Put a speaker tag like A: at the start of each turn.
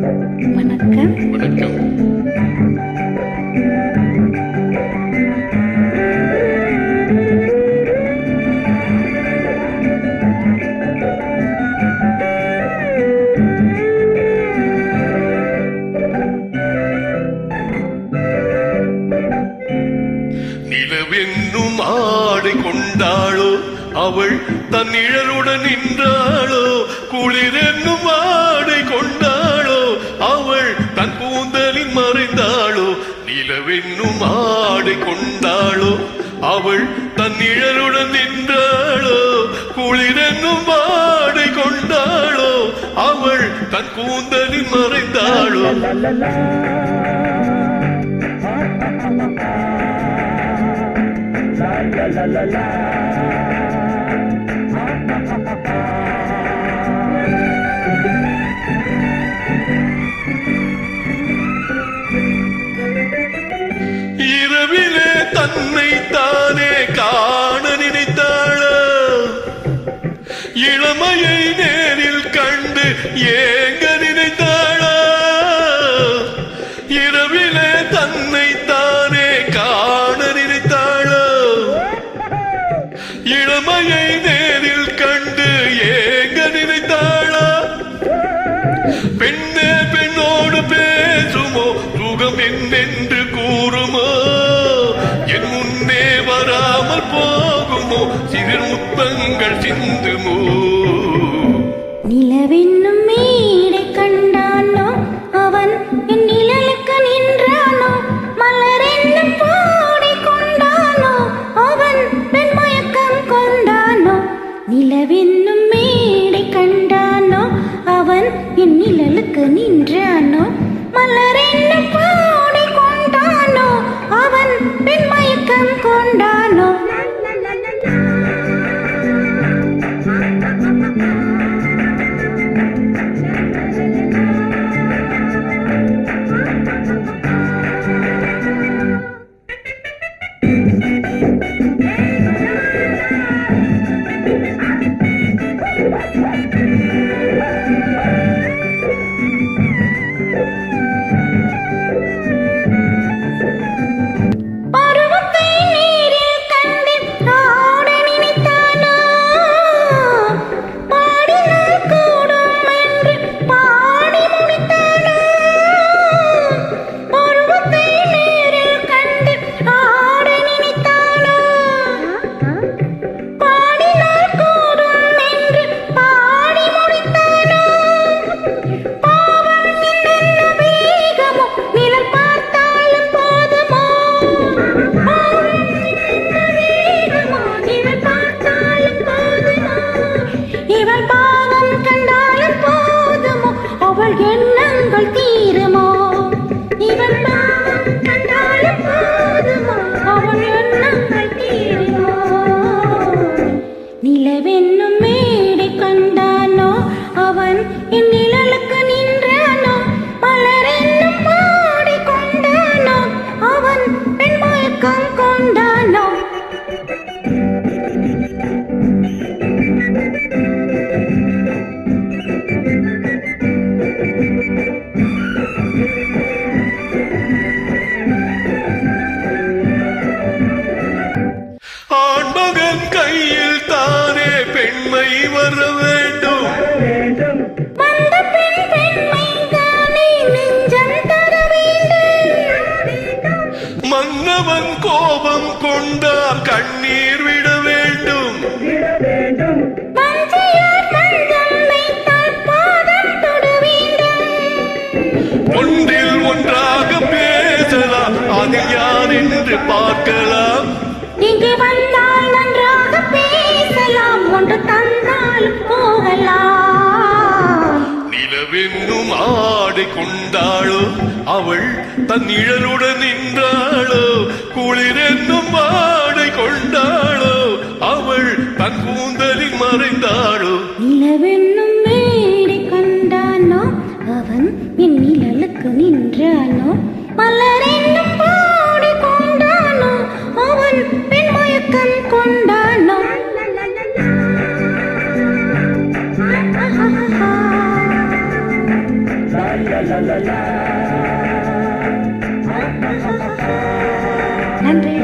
A: வணக்கம்.
B: வணக்கம். நிலவென்னும் ஆடை கொண்டாளோ அவள் தன் நிழலுடன் நின்றாளோ, குளிரென்னும் ஆடை கொண்டாளோ அவள் தன் கூந்தலில் மறைந்தாளோ. நிலவென்னும் ஆடை கொண்டாளோ அவள் தன் நிழலுடன் நின்றாளோ, குளிரென்னும் ஆடை கொண்டாளோ அவள் தன் கூந்தலில் மறைந்தாளோ. இரவிலே தன்னை தானே காண நினைத்தாளோ, இளமையை நேரில் கண்டு ஏங்க நினைத்தாளோ. இரவிலே தன்னை தானே காண நினைத்தாளோ, இளமையை நேரில் கண்டு ஏங்க நினைத்தாளோ. பெண்ணே பெண்ணோடு பேசுமோ, சுகம் என்னென்று கூறுமோ, என் முன்னே வராமல் போகுமோ, சிறு முத்தங்கள் சிந்துமோ.
A: நிலவென்னும் மேடை கண்டானோ அவன் என் நிழலுக்கு நின்றானோ, மலரென்னும் போடை கொண்டானோ அவன் பெண் மயக்கம் கொண்டானோ. நிலவென்னும் மேடை கண்டானோ அவன் என் நிழலுக்கு நின்றானோ, மலரென்னும் போடை கொண்டானோ அவன் பெண் மயக்கம் கொண்டானோ. நிலவென்னும் மேடை கண்டானோ அவன் என் நிழலுக்கு நின்றானோ, மலரென்னும் போடை கொண்டானோ அவன் பெண் மயக்கம் கொண்டானோ.
B: ஆண்மகன் கையில் தானே பெண்மை வர வேண்டும்,
A: வந்த பெண் பெண்மை தானே நெஞ்சம் தர வேண்டும்.
B: மன்னவன் கோபம் கொண்டால் கண்ணீர் விட வேண்டும்.
A: வஞ்சியார் மஞ்சள் வைத்தால் பாதம் தொட வேண்டும்.
B: ஒன்றில் ஒன்றாக பேசலாம், அதில் யார் என்று பார்க்கலாம்.
A: இங்கே வந்தால் நன்றாக பேசலாம், ஒன்று தந்தால் போகலாம்.
B: நிலவென்னும் ஆடை கொண்டாளோ அவள் தன் நிழலுடன் நின்றாளோ, குளிரென்னும் ஆடை கொண்டாளோ அவள் தன் கூந்தலில் மறைந்தாளோ.
A: நிலவென்னும் மேடை கண்டானோ அவன் என் நிழலுக்கு நின்றானோ, மலரென்னும் போடை கொண்டானோ அவன் பெண் மயக்கம் கொண்டானோ. la la நன்றி.